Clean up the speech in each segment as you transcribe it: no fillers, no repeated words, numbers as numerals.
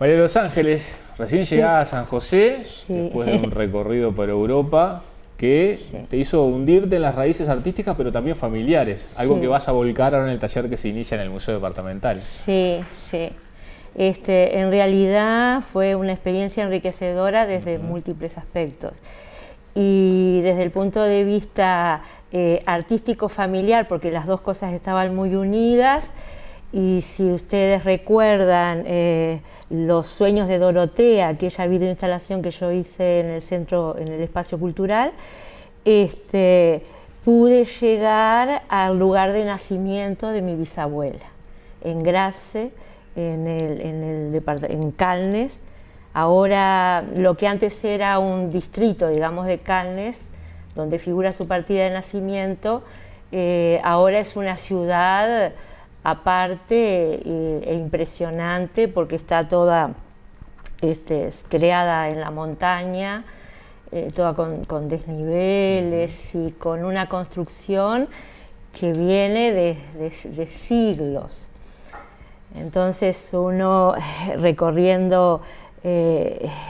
María de los Ángeles, recién llegada a San José, Sí. después de un recorrido por Europa que Sí. te hizo hundirte en las raíces artísticas, pero también familiares. Algo Sí. que vas a volcar ahora en el taller que se inicia en el Museo Departamental. Sí, sí. En realidad fue una experiencia enriquecedora desde múltiples aspectos. Y desde el punto de vista artístico familiar, porque las dos cosas estaban muy unidas, y si ustedes recuerdan Los sueños de Dorotea, aquella videoinstalación que yo hice en el centro, en el espacio cultural, pude llegar al lugar de nacimiento de mi bisabuela, en Grasse, en Calnes. Ahora, lo que antes era un distrito, digamos, de Calnes, donde figura su partida de nacimiento, ahora es una ciudad aparte e impresionante, porque está toda creada en la montaña, toda con desniveles y con una construcción que viene de siglos. Entonces uno recorriendo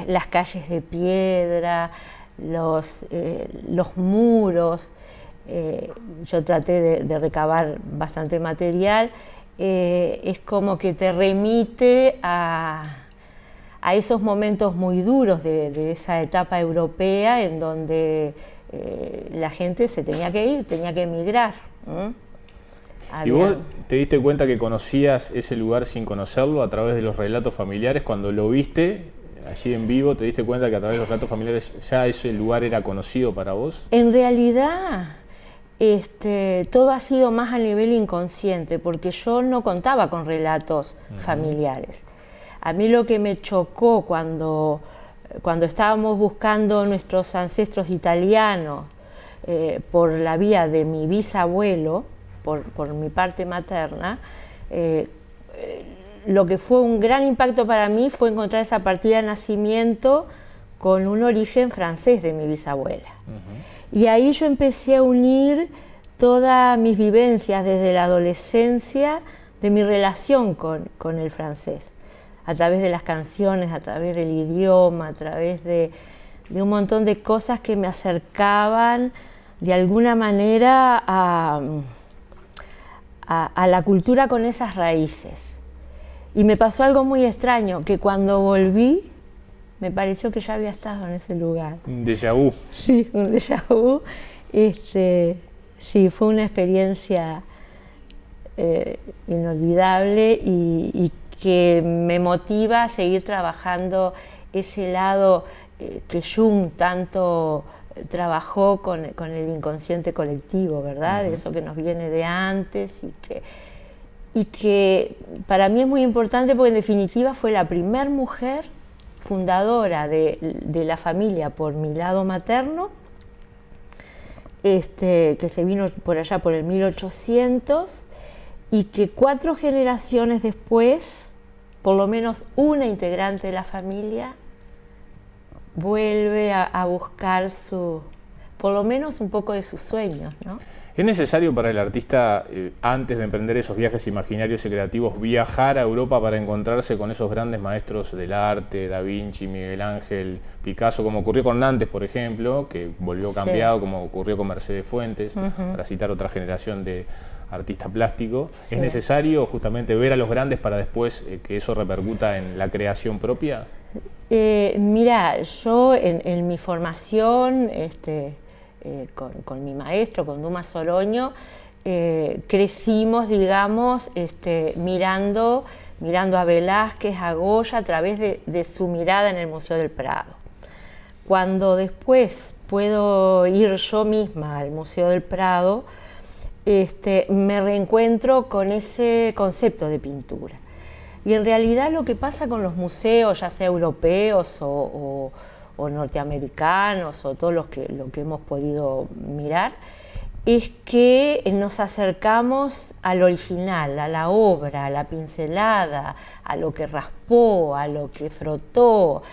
las calles de piedra, los muros, yo traté de recabar bastante material, es como que te remite a esos momentos muy duros de esa etapa europea en donde la gente se tenía que ir, tenía que emigrar. ¿Y vos te diste cuenta que conocías ese lugar sin conocerlo a través de los relatos familiares? Cuando lo viste allí en vivo, ¿te diste cuenta que a través de los relatos familiares ya ese lugar era conocido para vos? En realidad, todo ha sido más a nivel inconsciente, porque yo no contaba con relatos familiares. A mí lo que me chocó cuando estábamos buscando nuestros ancestros italianos por la vía de mi bisabuelo, por mi parte materna, lo que fue un gran impacto para mí fue encontrar esa partida de nacimiento con un origen francés de mi bisabuela. Y ahí yo empecé a unir todas mis vivencias desde la adolescencia de mi relación con el francés, a través de las canciones, a través del idioma, a través de un montón de cosas que me acercaban de alguna manera a la cultura con esas raíces. Y me pasó algo muy extraño, que cuando volví me pareció que ya había estado en ese lugar. Un déjà vu. Sí, un déjà vu. Sí, fue una experiencia inolvidable y que me motiva a seguir trabajando ese lado que Jung tanto trabajó con el inconsciente colectivo, ¿verdad? Eso que nos viene de antes y que para mí es muy importante porque en definitiva fue la primer mujer fundadora de la familia por mi lado materno, que se vino por allá por el 1800 y que 4 generaciones después, por lo menos una integrante de la familia vuelve a buscar por lo menos un poco de sus sueños, ¿no? ¿Es necesario para el artista, antes de emprender esos viajes imaginarios y creativos, viajar a Europa para encontrarse con esos grandes maestros del arte, Da Vinci, Miguel Ángel, Picasso, como ocurrió con Nantes, por ejemplo, que volvió cambiado, como ocurrió con Mercedes Fuentes, para citar otra generación de artista plástico? Sí. ¿Es necesario justamente ver a los grandes para después que eso repercuta en la creación propia? Mira, yo en mi formación con mi maestro, con Dumas Oroño, crecimos, digamos, mirando a Velázquez, a Goya, a través de su mirada en el Museo del Prado. Cuando después puedo ir yo misma al Museo del Prado, me reencuentro con ese concepto de pintura. Y en realidad lo que pasa con los museos, ya sea europeos o norteamericanos o todos lo que hemos podido mirar, es que nos acercamos al original, a la obra, a la pincelada, a lo que raspó, a lo que frotó.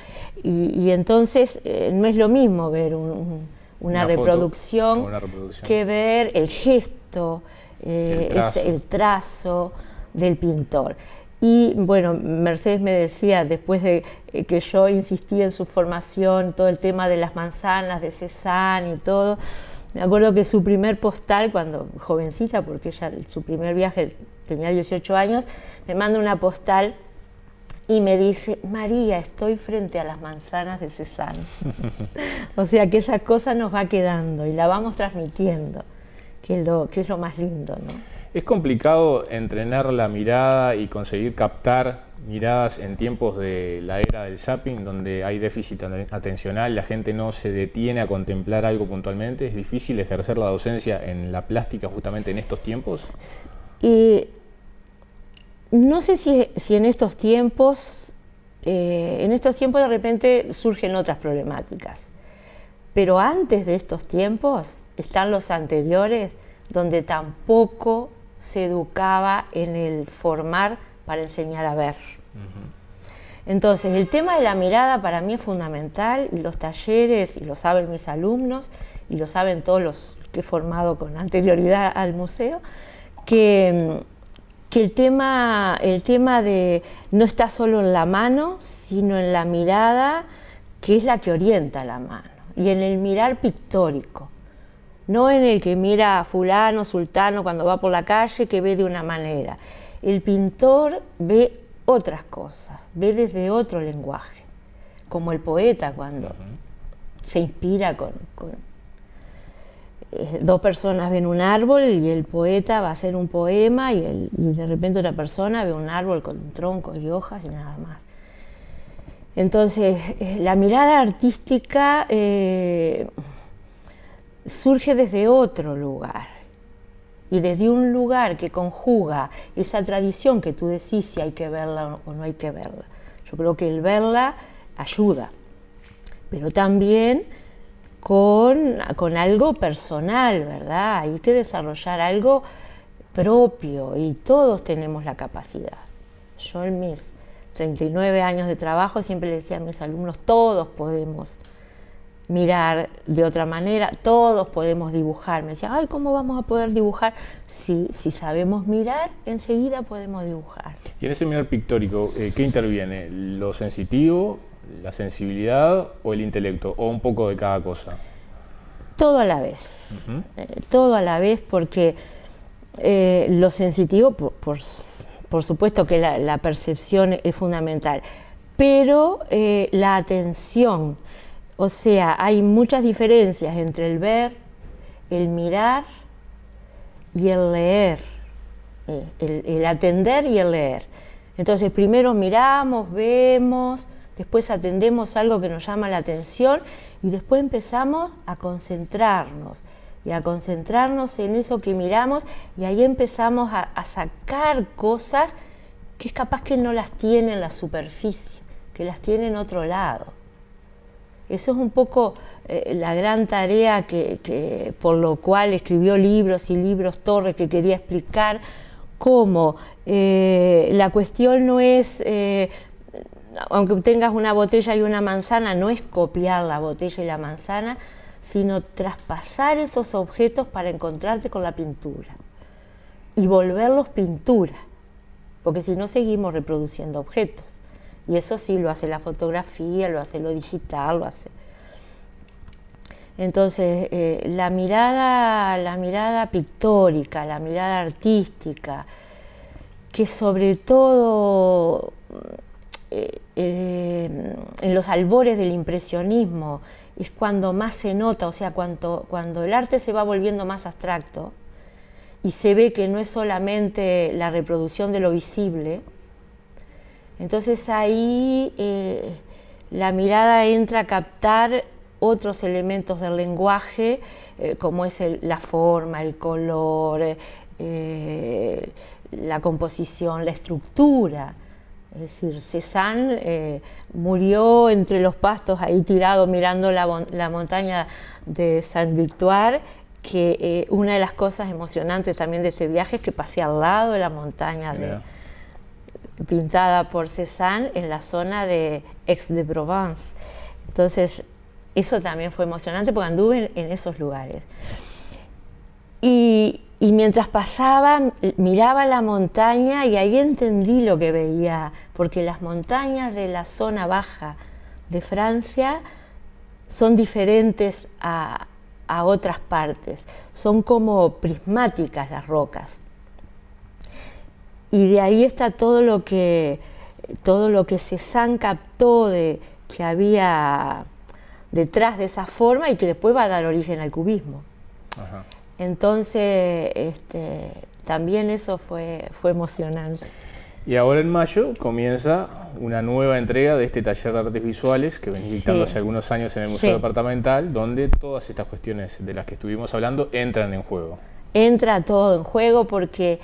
Y entonces no es lo mismo ver una reproducción que ver el gesto, el trazo del pintor. Y bueno, Mercedes me decía, después de que yo insistí en su formación, todo el tema de las manzanas, de Cézanne y todo, me acuerdo que su primer postal, cuando jovencita, porque ella su primer viaje tenía 18 años, me manda una postal y me dice: María, estoy frente a las manzanas de Cézanne. O sea que esa cosa nos va quedando y la vamos transmitiendo, que es lo más lindo, ¿no? Es complicado entrenar la mirada y conseguir captar miradas en tiempos de la era del zapping, donde hay déficit atencional, la gente no se detiene a contemplar algo puntualmente. ¿Es difícil ejercer la docencia en la plástica justamente en estos tiempos? No sé si en estos tiempos de repente surgen otras problemáticas, pero antes de estos tiempos están los anteriores, donde tampoco se educaba en el formar para enseñar a ver. Entonces, el tema de la mirada para mí es fundamental, y los talleres, y lo saben mis alumnos, y lo saben todos los que he formado con anterioridad al museo, que el tema de no está solo en la mano, sino en la mirada, que es la que orienta la mano, y en el mirar pictórico. No en el que mira a fulano, sultano cuando va por la calle, que ve de una manera. El pintor ve otras cosas, ve desde otro lenguaje, como el poeta cuando se inspira con dos personas ven un árbol y el poeta va a hacer un poema y de repente otra persona ve un árbol con troncos y hojas y nada más. Entonces, la mirada artística surge desde otro lugar, y desde un lugar que conjuga esa tradición que tú decís si hay que verla o no hay que verla. Yo creo que el verla ayuda, pero también con algo personal, ¿verdad? Hay que desarrollar algo propio y todos tenemos la capacidad. Yo en mis 39 años de trabajo siempre le decía a mis alumnos: todos podemos mirar de otra manera, todos podemos dibujar. Me decía: ay, ¿cómo vamos a poder dibujar? Si sabemos mirar, enseguida podemos dibujar. Y en ese mirar pictórico, ¿qué interviene? ¿Lo sensitivo, la sensibilidad o el intelecto? ¿O un poco de cada cosa? Todo a la vez. Todo a la vez, porque lo sensitivo, por supuesto que la percepción es fundamental, pero la atención. O sea, hay muchas diferencias entre el ver, el mirar y el leer, el atender y el leer. Entonces, primero miramos, vemos, después atendemos algo que nos llama la atención y después empezamos a concentrarnos en eso que miramos, y ahí empezamos a sacar cosas que es capaz que no las tiene en la superficie, que las tiene en otro lado. Eso es un poco la gran tarea que por lo cual escribió libros y libros Torres, que quería explicar cómo la cuestión no es, aunque tengas una botella y una manzana, no es copiar la botella y la manzana, sino traspasar esos objetos para encontrarte con la pintura y volverlos pintura, porque si no seguimos reproduciendo objetos. Y eso sí lo hace la fotografía, lo hace lo digital, lo hace. Entonces, la mirada pictórica, la mirada artística, que sobre todo en los albores del impresionismo es cuando más se nota, o sea, cuando el arte se va volviendo más abstracto y se ve que no es solamente la reproducción de lo visible. Entonces ahí la mirada entra a captar otros elementos del lenguaje, como es la forma, el color, la composición, la estructura. Es decir, Cézanne murió entre los pastos, ahí tirado mirando la montaña de Saint-Victoire, que una de las cosas emocionantes también de ese viaje es que pasé al lado de la montaña pintada por Cézanne en la zona de Aix-de-Provence. Entonces, eso también fue emocionante porque anduve en esos lugares. Y y mientras pasaba, miraba la montaña y ahí entendí lo que veía, porque las montañas de la zona baja de Francia son diferentes a otras partes, son como prismáticas las rocas. Y de ahí está todo lo que Cézanne captó que había detrás de esa forma y que después va a dar origen al cubismo. Ajá. Entonces, también eso fue emocionante. Y ahora en mayo comienza una nueva entrega de este taller de artes visuales que venís dictando hace algunos años en el Museo Departamental, donde todas estas cuestiones de las que estuvimos hablando entran en juego. Entra todo en juego porque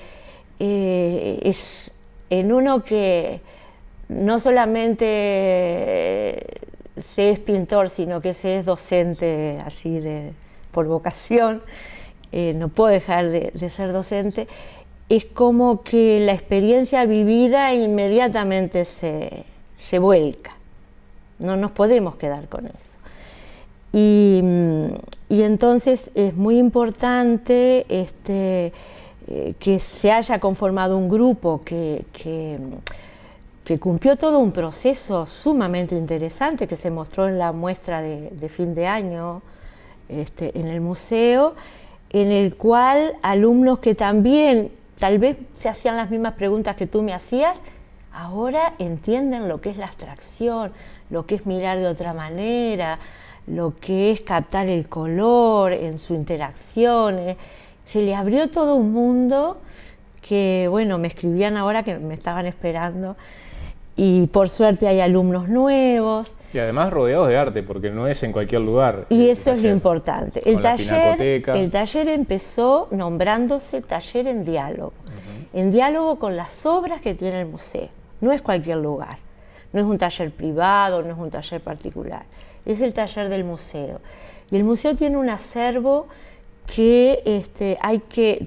es en uno que no solamente se es pintor, sino que se es docente así por vocación, no puedo dejar de ser docente. Es como que la experiencia vivida inmediatamente se vuelca, no nos podemos quedar con eso. Y entonces es muy importante que se haya conformado un grupo que cumplió todo un proceso sumamente interesante que se mostró en la muestra de fin de año en el museo, en el cual alumnos que también tal vez se hacían las mismas preguntas que tú me hacías, ahora entienden lo que es la abstracción, lo que es mirar de otra manera, lo que es captar el color en su interacción. Se le abrió todo un mundo que, bueno, me escribían ahora que me estaban esperando y por suerte hay alumnos nuevos. Y además rodeados de arte, porque no es en cualquier lugar. Y eso es lo importante. El taller empezó nombrándose Taller en Diálogo, en diálogo con las obras que tiene el museo. No es cualquier lugar, no es un taller privado, no es un taller particular, es el taller del museo. Y el museo tiene un acervo que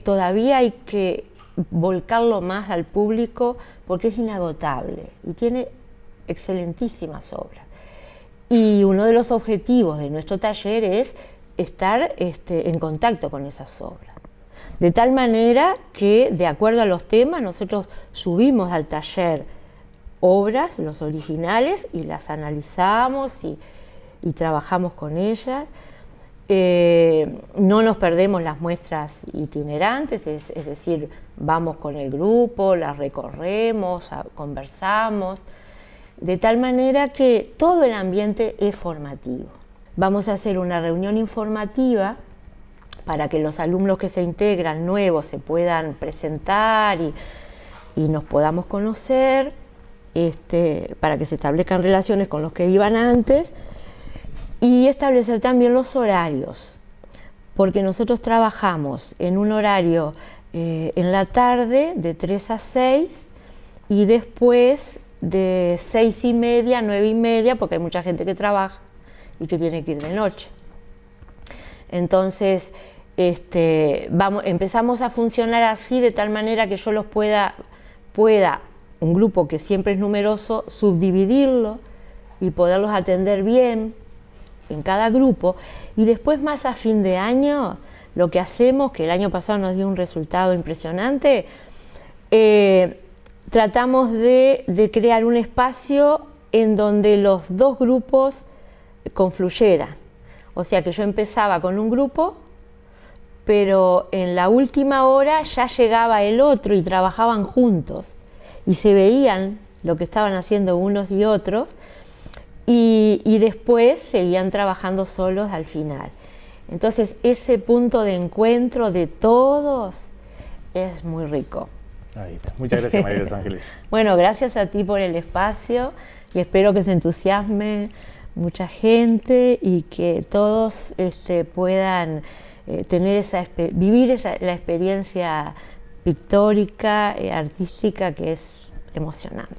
todavía hay que volcarlo más al público porque es inagotable y tiene excelentísimas obras. Y uno de los objetivos de nuestro taller es estar en contacto con esas obras. De tal manera que, de acuerdo a los temas, nosotros subimos al taller obras, los originales, y las analizamos y trabajamos con ellas. No nos perdemos las muestras itinerantes, es decir, vamos con el grupo, las recorremos, conversamos, de tal manera que todo el ambiente es formativo. Vamos a hacer una reunión informativa para que los alumnos que se integran nuevos se puedan presentar y nos podamos conocer, para que se establezcan relaciones con los que iban antes, y establecer también los horarios, porque nosotros trabajamos en un horario en la tarde de 3 a 6 y después de 6:30 a 9:30, porque hay mucha gente que trabaja y que tiene que ir de noche. Entonces empezamos a funcionar así de tal manera que yo los pueda, un grupo que siempre es numeroso, subdividirlo y poderlos atender bien en cada grupo, y después más a fin de año lo que hacemos, que el año pasado nos dio un resultado impresionante, tratamos de crear un espacio en donde los dos grupos confluyeran, o sea que yo empezaba con un grupo, pero en la última hora ya llegaba el otro y trabajaban juntos y se veían lo que estaban haciendo unos y otros, y después seguían trabajando solos al final. Entonces ese punto de encuentro de todos es muy rico. Ahí está. Muchas gracias, María de los Ángeles. Bueno, gracias a ti por el espacio y espero que se entusiasme mucha gente y que todos puedan vivir la experiencia pictórica, artística, que es emocionante.